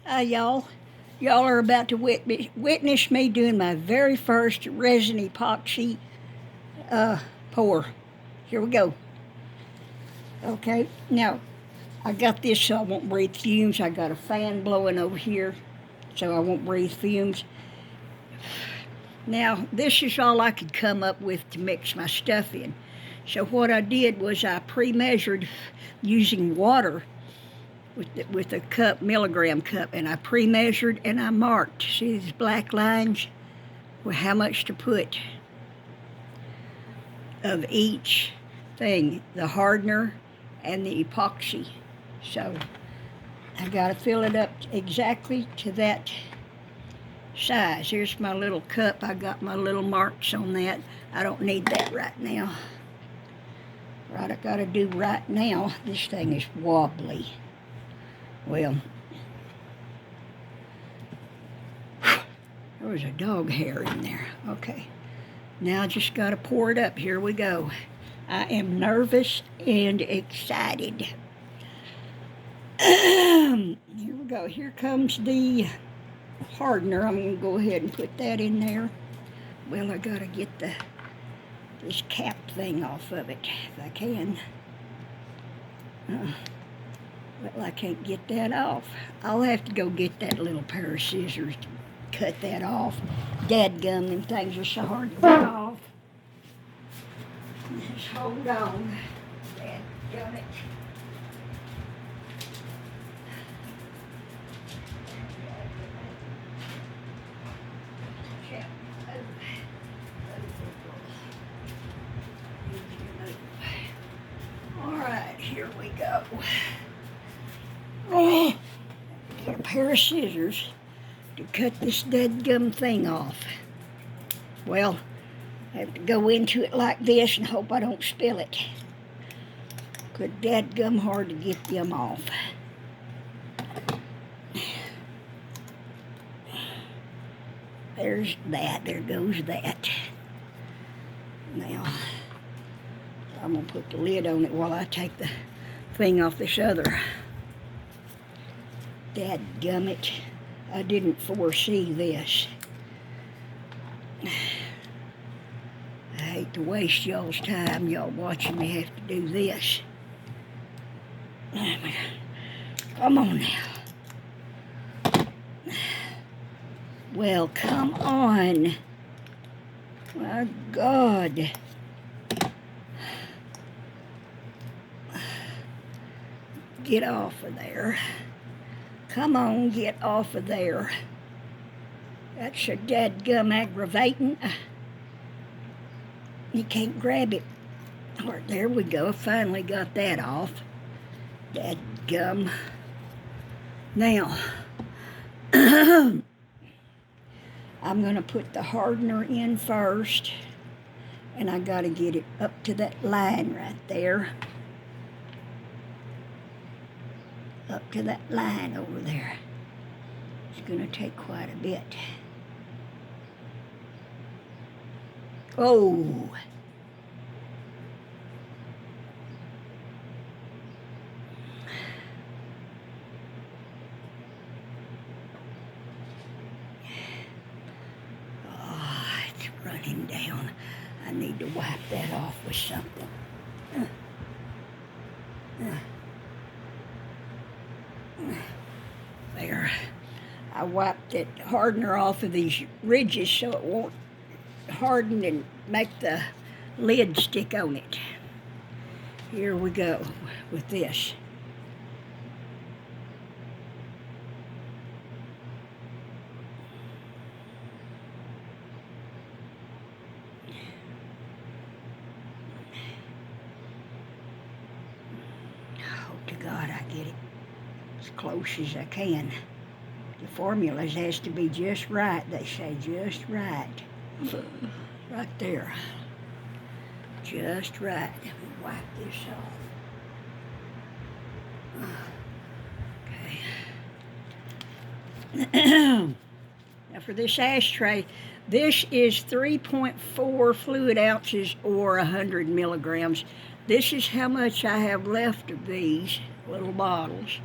Y'all are about to witness me doing my very first resin epoxy pour. Here we go. Okay, now I got this so I won't breathe fumes. I got a fan blowing over here so I won't breathe fumes. Now, this is all I could come up with to mix my stuff in. So what I did was I pre-measured using water with a cup, milligram cup, and I pre-measured and I marked. See these black lines? Well, how much to put of each thing, the hardener and the epoxy. So I gotta fill it up exactly to that size. Here's my little cup. I got my little marks on that. I don't need that right now. What I gotta do right now, this thing is wobbly. Well, there was a dog hair in there. Okay, now I just gotta pour it up. Here we go. I am nervous and excited. Here we go. Here comes the hardener. I'm gonna go ahead and put that in there. Well, I gotta get this cap thing off of it if I can. Well, I can't get that off. I'll have to go get that little pair of scissors to cut that off. Dadgum, them things are so hard to get off. Just hold on. Dadgum it. All right, here we go. Oh, get a pair of scissors to cut this dadgum thing off. Well, I have to go into it like this and hope I don't spill it. Good dadgum hard to get them off. There's that. There goes that. Now, I'm going to put the lid on it while I take the thing off this other. Dadgummit, I didn't foresee this. I hate to waste y'all's time, y'all watching me have to do this. Come on now. Well, come on. My God. Get off of there. Come on, get off of there. That's so dadgum aggravating. You can't grab it. All right, there we go. Finally got that off. Dadgum. Now, I'm going to put the hardener in first, and I got to get it up to that line right there. Up to that line over there. It's going to take quite a bit. Oh. Oh, it's running down. I need to wipe that off with something. There. I wiped that hardener off of these ridges so it won't harden and make the lid stick on it. Here we go with this. Hope to God I get it as close as I can. The formulas has to be just right. They say just right. Right there. Just right. Let me wipe this off. Okay. Now for this ashtray, this is 3.4 fluid ounces or 100 milligrams. This is how much I have left of these little bottles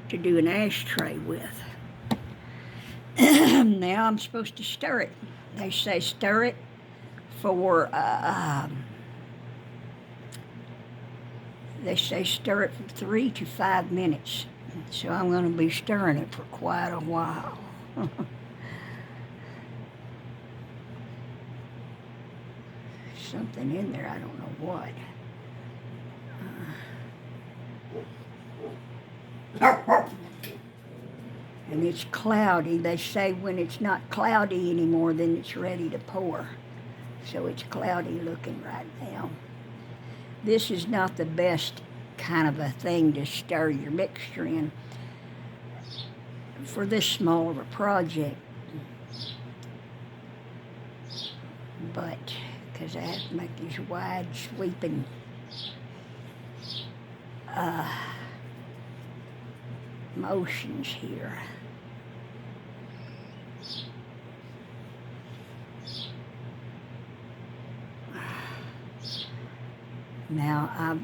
to do an ashtray with. Now I'm supposed to stir it. They say stir it for, they say stir it for 3 to 5 minutes. So I'm going to be stirring it for quite a while. Something in there, I don't know what. And it's cloudy. They say when it's not cloudy anymore, then it's ready to pour. So it's cloudy looking right now. This is not the best kind of a thing to stir your mixture in for this small of a project. But, because I have to make these wide sweeping motions here. Now,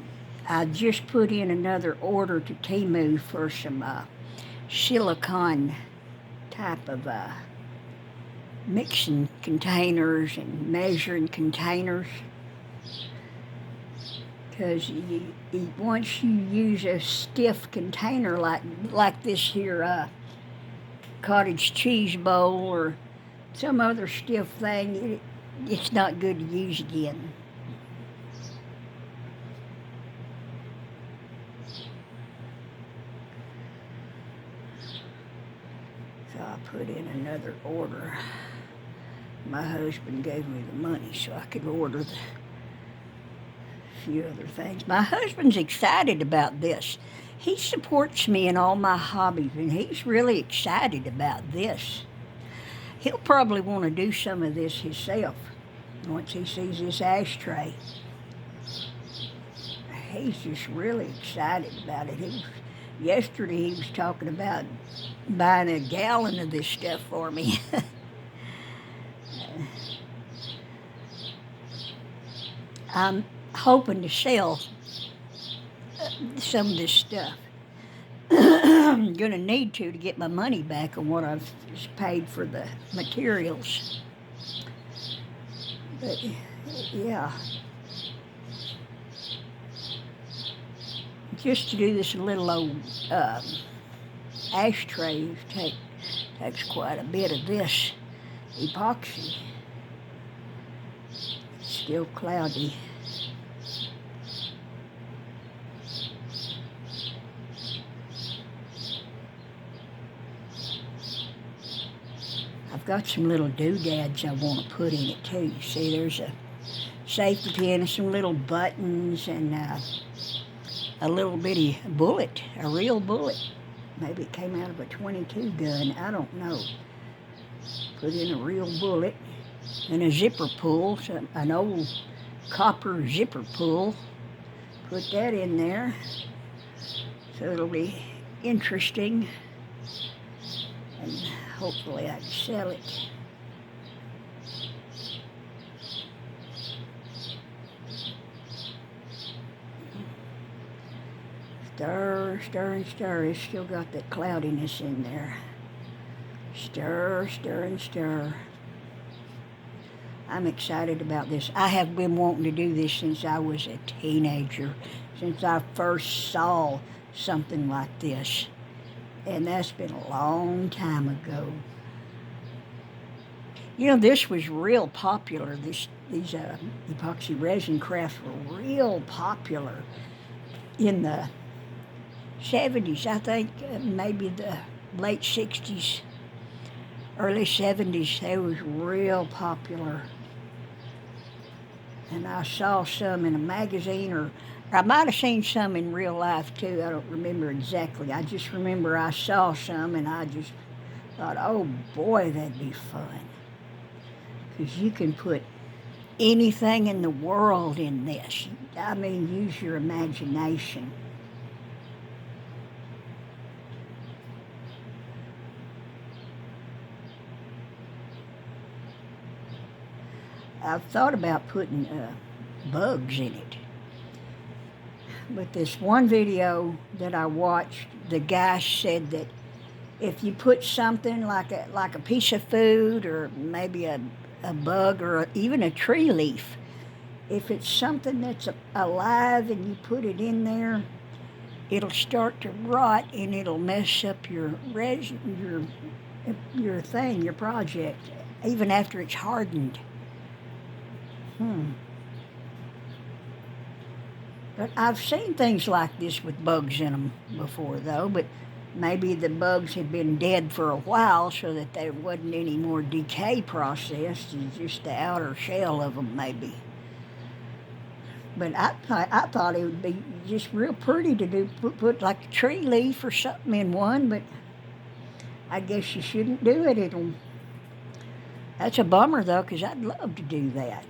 I just put in another order to Temu for some silicone type of mixing containers and measuring containers. Because once you use a stiff container like this here cottage cheese bowl or some other stiff thing, it's not good to use again. So I put in another order. My husband gave me the money so I could order the few other things. My husband's excited about this. He supports me in all my hobbies, and he's really excited about this. He'll probably want to do some of this himself once he sees this ashtray. He's just really excited about it. Yesterday he was talking about buying a gallon of this stuff for me. I'm hoping to sell some of this stuff. I'm going to need to get my money back on what I've paid for the materials. But, yeah. Just to do this little old ashtray takes quite a bit of this epoxy. It's still cloudy. I've got some little doodads I want to put in it too. You see, there's a safety pin and some little buttons and a little bitty bullet, a real bullet. Maybe it came out of a .22 gun, I don't know. Put in a real bullet and a zipper pull, an old copper zipper pull. Put that in there, so it'll be interesting, and hopefully I can sell it. Stir, stir, and stir. It's still got that cloudiness in there. Stir, stir, and stir. I'm excited about this. I have been wanting to do this since I was a teenager, since I first saw something like this. And that's been a long time ago. You know, this was real popular. These epoxy resin crafts were real popular in the 70s, I think, maybe the late 60s, early 70s. They was real popular. And I saw some in a magazine, or I might have seen some in real life too. I don't remember exactly. I just remember I saw some and I just thought, oh boy, that'd be fun. Because you can put anything in the world in this. I mean, use your imagination. I've thought about putting bugs in it. But this one video that I watched, the guy said that if you put something like a piece of food or maybe a bug or even a tree leaf, if it's something that's alive and you put it in there, it'll start to rot and it'll mess up your your project, even after it's hardened. But I've seen things like this with bugs in them before, though, but maybe the bugs had been dead for a while so that there wasn't any more decay process, just the outer shell of them, maybe. But I thought it would be just real pretty to put like a tree leaf or something in one, but I guess you shouldn't do it. That's a bummer, though, because I'd love to do that.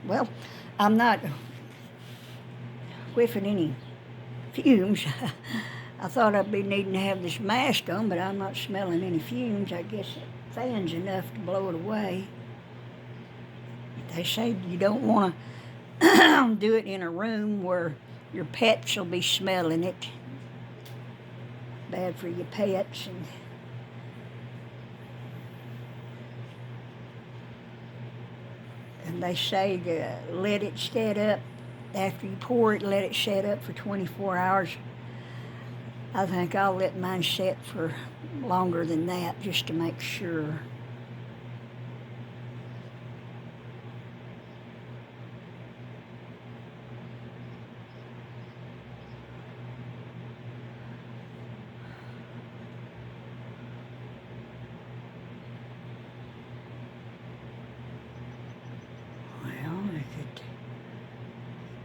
Well, I'm not whiffing any fumes. I thought I'd be needing to have this mask on, but I'm not smelling any fumes. I guess the fan's enough to blow it away. They say you don't want to do it in a room where your pets will be smelling it. Bad for your pets. And they say to let it set up. After you pour it, let it set up for 24 hours. I think I'll let mine set for longer than that just to make sure.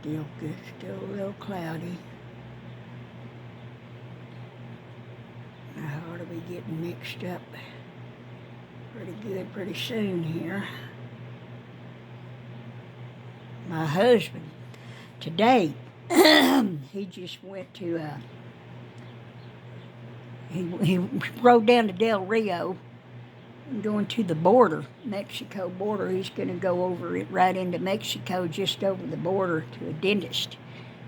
Well, it's still a little cloudy. I ought to be getting mixed up pretty good pretty soon here. My husband, today, he just went to, he rode down to Del Rio, going to the border, Mexico border. He's going to go over it right into Mexico, just over the border to a dentist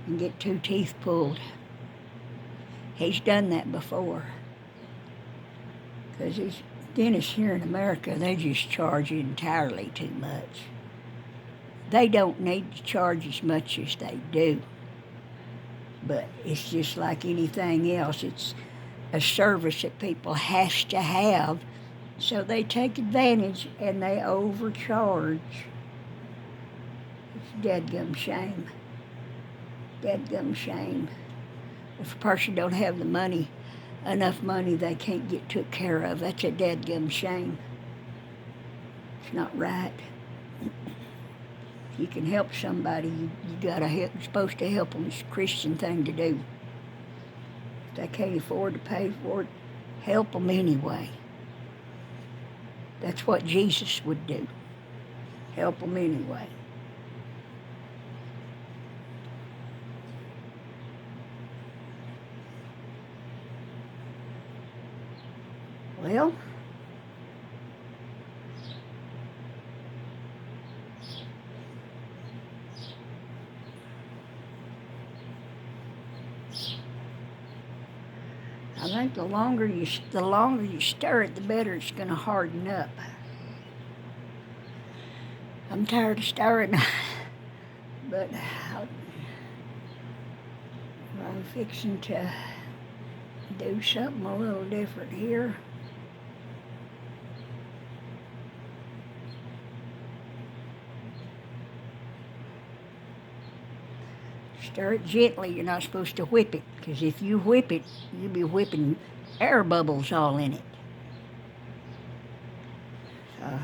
and get 2 teeth pulled. He's done that before. Because these dentists here in America, they just charge entirely too much. They don't need to charge as much as they do. But it's just like anything else. It's a service that people has to have. So they take advantage and they overcharge. It's dadgum shame. Dadgum shame. If a person don't have the money, enough money they can't get took care of, that's a dadgum shame. It's not right. If you can help somebody, you gotta help. You're supposed to help them. It's a Christian thing to do. If they can't afford to pay for it, help them anyway. That's what Jesus would do. Help them anyway. Well, I think the longer you stir it, the better it's going to harden up. I'm tired of stirring, but I'm fixing to do something a little different here. Stir it gently. You're not supposed to whip it, because if you whip it, you'll be whipping air bubbles all in it.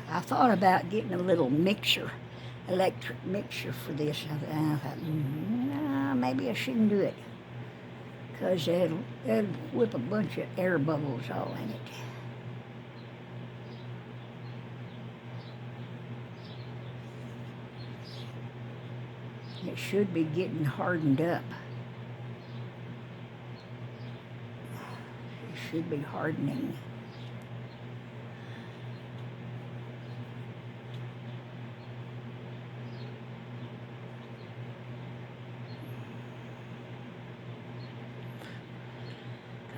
I thought about getting a little mixer, electric mixer for this. I thought, nah, maybe I shouldn't do it, because it'll whip a bunch of air bubbles all in it. It should be getting hardened up. It should be hardening.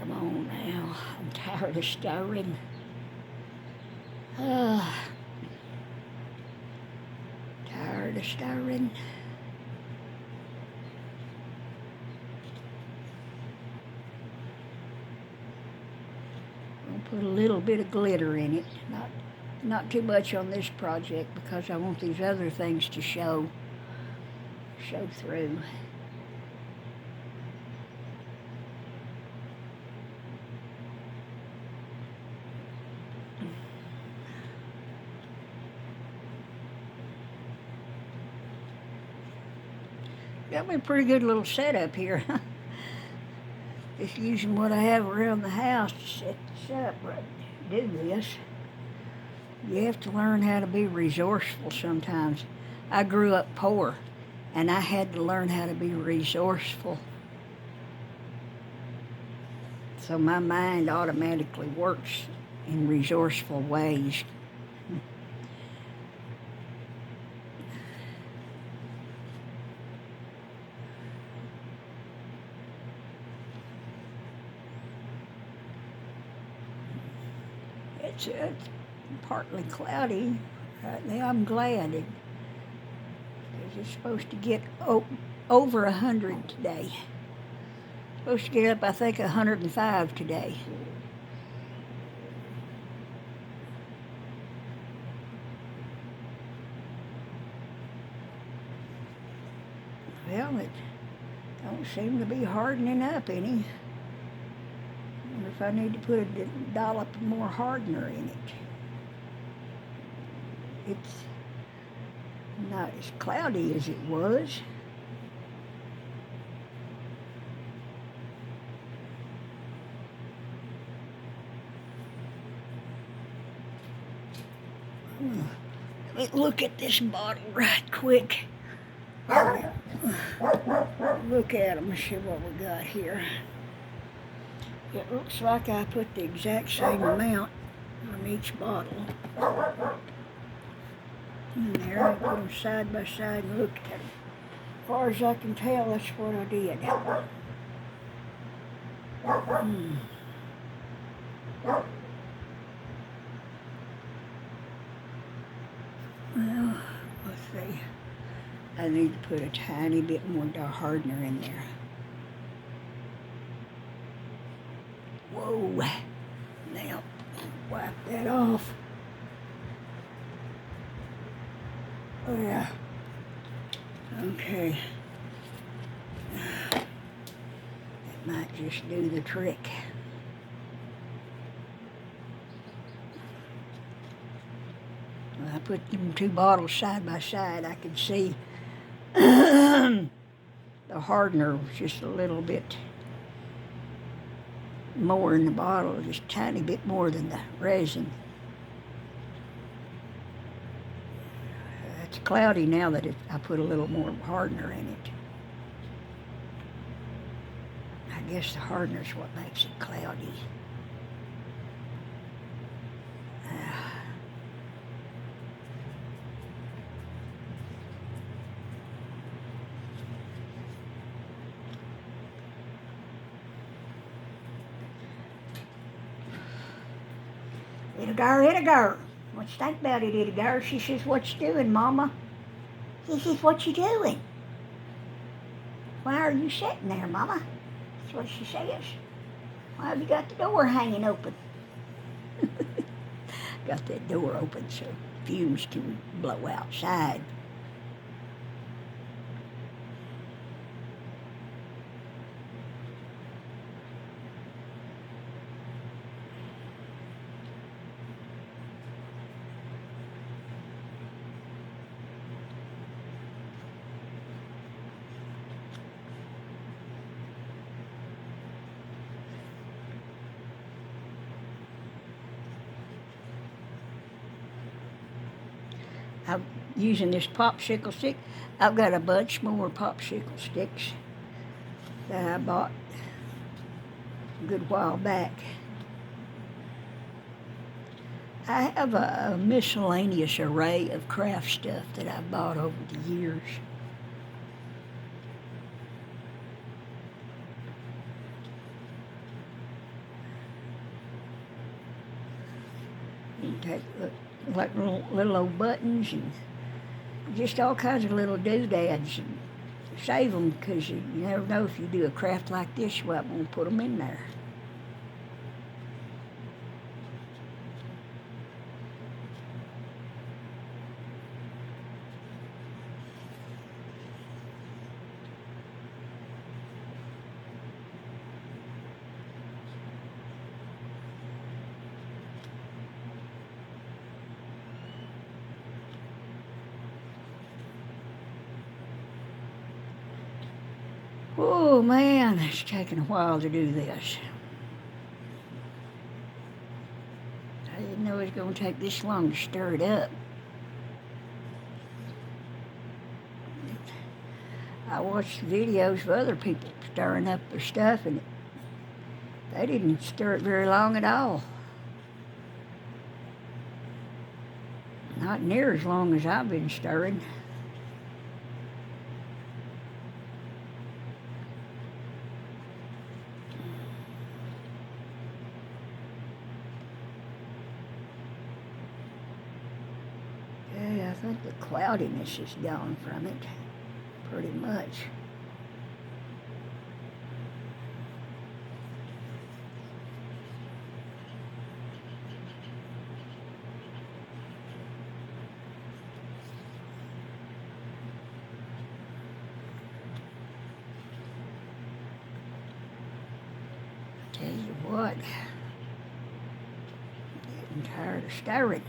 Come on now. I'm tired of stirring. Tired of stirring. I'll put a little bit of glitter in it. Not too much on this project because I want these other things to show through. Got me a pretty good little setup here. Just using what I have around the house to set this up, right? Do this. You have to learn how to be resourceful sometimes. I grew up poor, and I had to learn how to be resourceful. So my mind automatically works in resourceful ways. It's partly cloudy right now. I'm glad because it's supposed to get over 100 today. Supposed to get up, I think, 105 today. Well, it don't seem to be hardening up any. I wonder if I need to put a dollop more hardener in it. It's not as cloudy as it was. Let me look at this bottle right quick. Look at them and see what we got here. It looks like I put the exact same amount on each bottle. In there, I put them side by side and look at them. As far as I can tell, that's what I did. Well, let's see. I need to put a tiny bit more hardener in there. Whoa. Now, wipe that off. Oh, yeah. Okay. That might just do the trick. When I put them two bottles side by side, I could see the hardener was just a little bit more in the bottle, just a tiny bit more than the resin. It's cloudy now that I put a little more hardener in it. I guess the hardener's what makes it cloudy. Itty girl. What you think about it, itty girl? She says, what you doing, Mama? He says, what you doing? Why are you sitting there, Mama? That's what she says. Why have you got the door hanging open? Got that door open so fumes can blow outside. I'm using this popsicle stick. I've got a bunch more popsicle sticks that I bought a good while back. I have a miscellaneous array of craft stuff that I've bought over the years. take like little old buttons and just all kinds of little doodads and save them, because you never know if you do a craft like this, you might want to put them in there. Oh man, it's taking a while to do this. I didn't know it was going to take this long to stir it up. I watched videos of other people stirring up their stuff, and they didn't stir it very long at all. Not near as long as I've been stirring. Yeah, I think the cloudiness is gone from it, pretty much. Tell you what, I'm getting tired of stirring.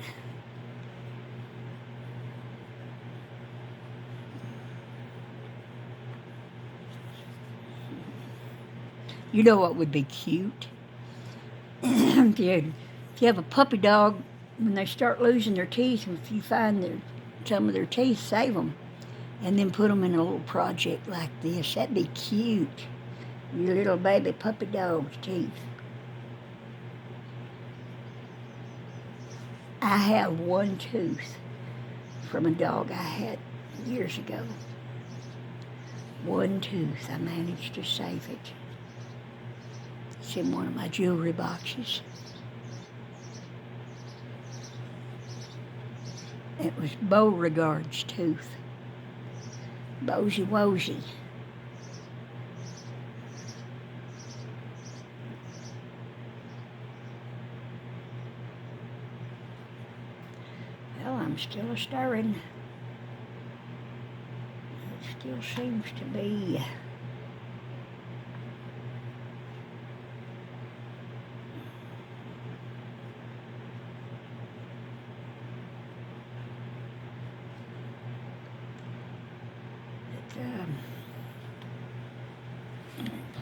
You know what would be cute? If you have a puppy dog, when they start losing their teeth, if you find some of their teeth, save them, and then put them in a little project like this. That'd be cute. Your little baby puppy dog's teeth. I have one tooth from a dog I had years ago. One tooth. I managed to save it. It's in one of my jewelry boxes. It was Beauregard's tooth. Bosey Wosey. Well, I'm still stirring. It still seems to be.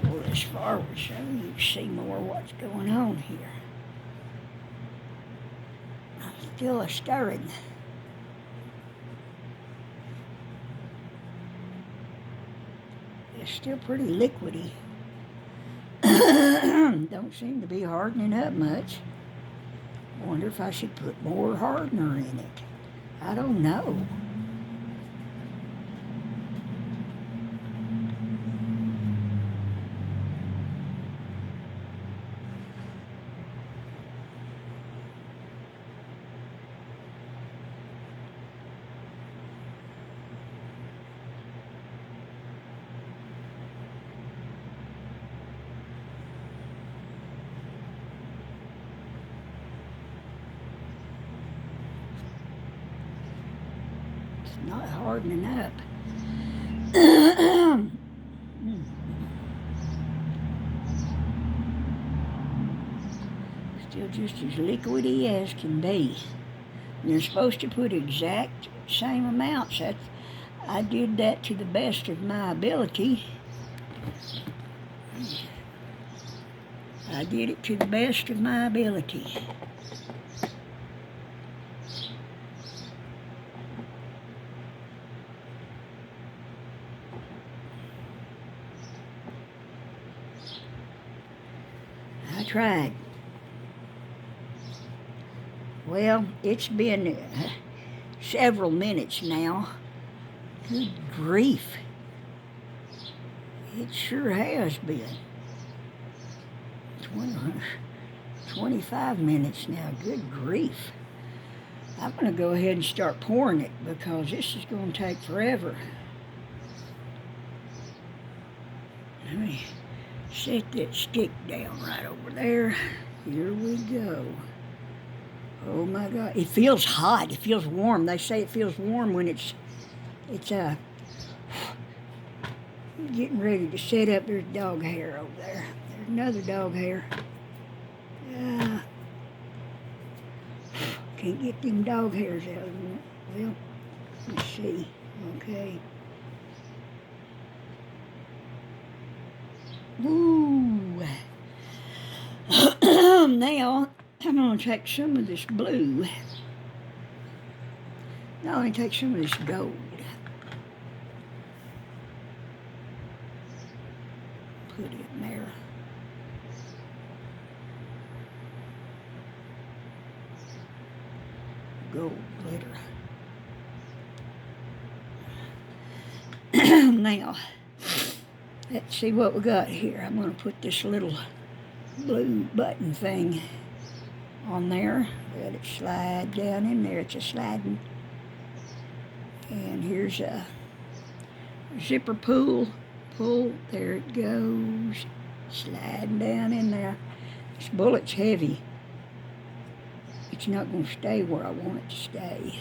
Pull this forward so you can see more what's going on here. I'm still stirring. It's still pretty liquidy. Don't seem to be hardening up much. Wonder if I should put more hardener in it. I don't know. Not hardening up. Still just as liquidy as can be. And you're supposed to put exact same amounts. I did that to the best of my ability. I did it to the best of my ability. I tried. Well, it's been several minutes now. Good grief. It sure has been. 25 minutes now. Good grief. I'm going to go ahead and start pouring it because this is going to take forever. Let me set that stick down right over there. Here we go. Oh my God, it feels hot. It feels warm. They say it feels warm when it's getting ready to set up. There's dog hair over there. There's another dog hair. Can't get them dog hairs out of them. Well, let's see. Okay. Ooh. Now, I'm going to take some of this blue. Now I'm going to take some of this gold. Put it in there. Gold glitter. Now, let's see what we got here. I'm going to put this little blue button thing on there. Let it slide down in there. It's a sliding. And here's a zipper pull. Pull. There it goes. Sliding down in there. This bullet's heavy. It's not going to stay where I want it to stay.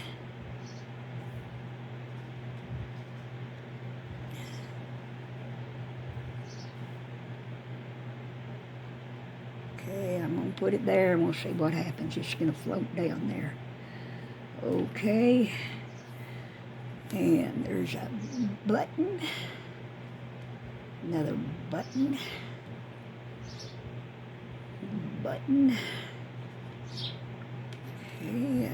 Okay, I'm going to put it there and we'll see what happens. It's going to float down there. Okay. And there's a button. Another button. Button. Okay,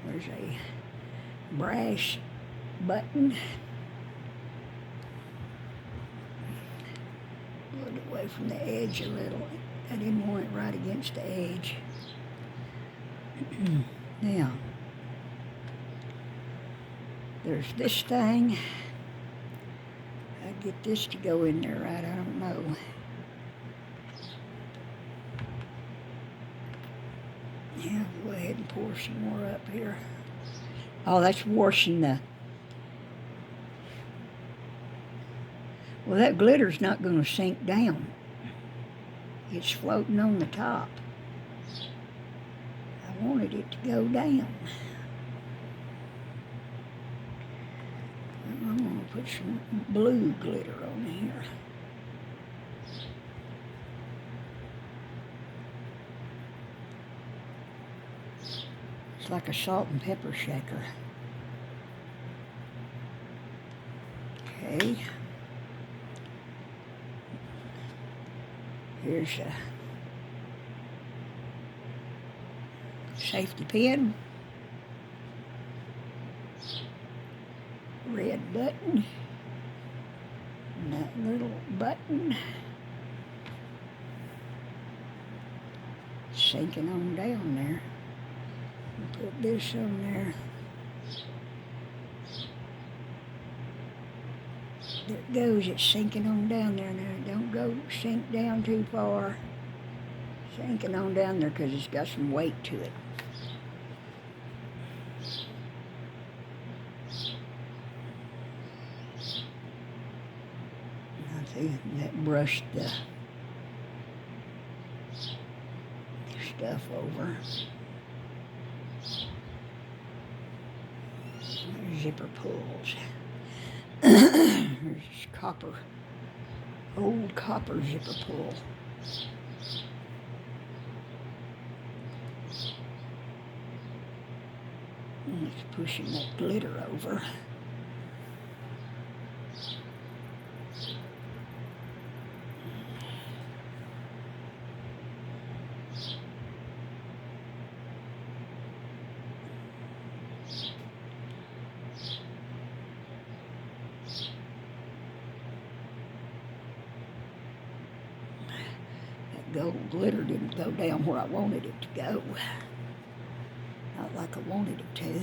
there's a brass button. Pull it away from the edge a little. I didn't want it right against the edge. Now, there's this thing. I get this to go in there right, I don't know. Yeah, go ahead and pour some more up here. Oh, that's washing the... Well, that glitter's not going to sink down. It's floating on the top. I wanted it to go down. I'm going to put some blue glitter on here. It's like a salt and pepper shaker. Okay. Here's a safety pin. Red button. And that little button. Sinking on down there. Put this on there. There it goes, it's sinking on down there now. Don't go sink down too far. Sinking on down there because it's got some weight to it. I see that brushed the stuff over. Zipper pulls. There's copper, old copper zipper pull. And it's pushing that glitter over. Gold glitter didn't go down where I wanted it to go. Not like I wanted it to.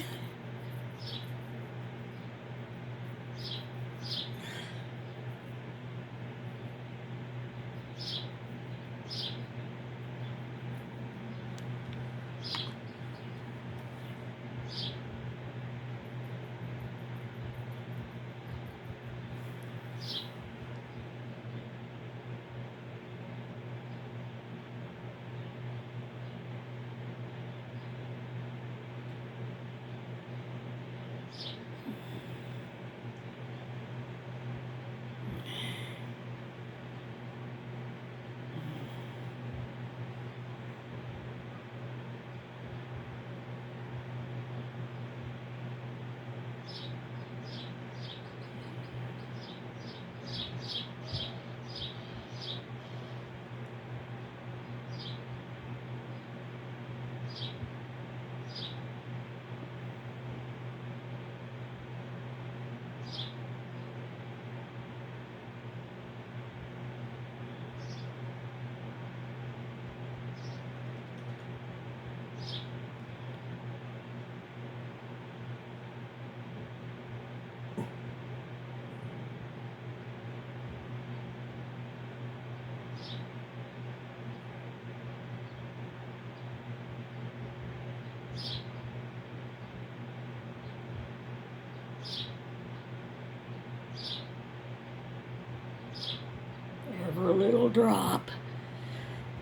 for a little drop.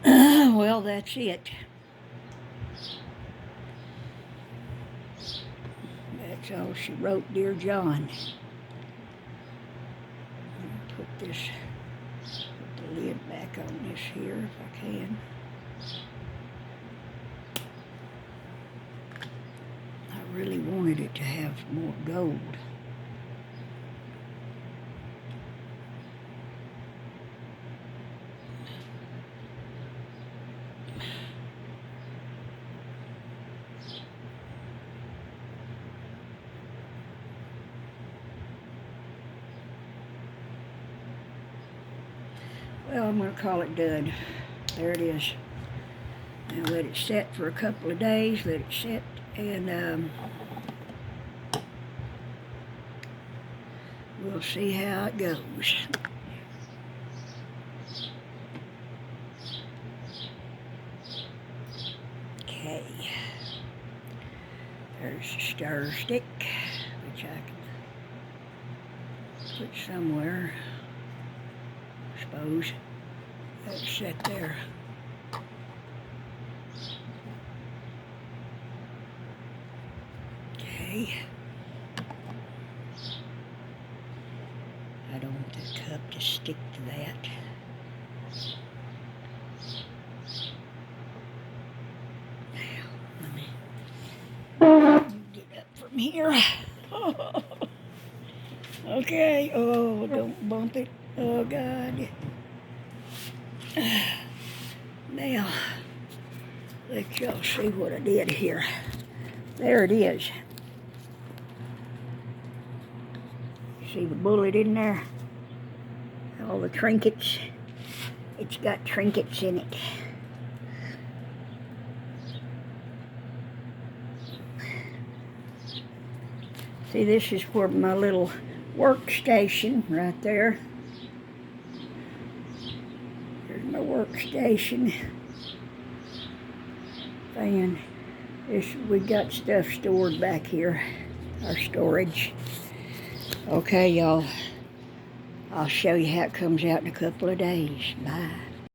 Well, that's it. That's all she wrote, Dear John. Put the lid back on this here if I can. I really wanted it to have more gold. Well, I'm going to call it done. There it is. Now let it set for a couple of days. Let it set, and we'll see how it goes. Okay. There's the stir stick, which I can put somewhere. I suppose. Let's sit there. Okay. I don't want the cup to stick to that. Now, let me get up from here. Okay. Oh, don't bump it. Oh, God. Now, let y'all see what I did here. There it is. See the bullet in there? All the trinkets. It's got trinkets in it. See, this is where my little workstation right there. Here's my workstation. And we got stuff stored back here, our storage. Okay, y'all. I'll show you how it comes out in a couple of days. Bye.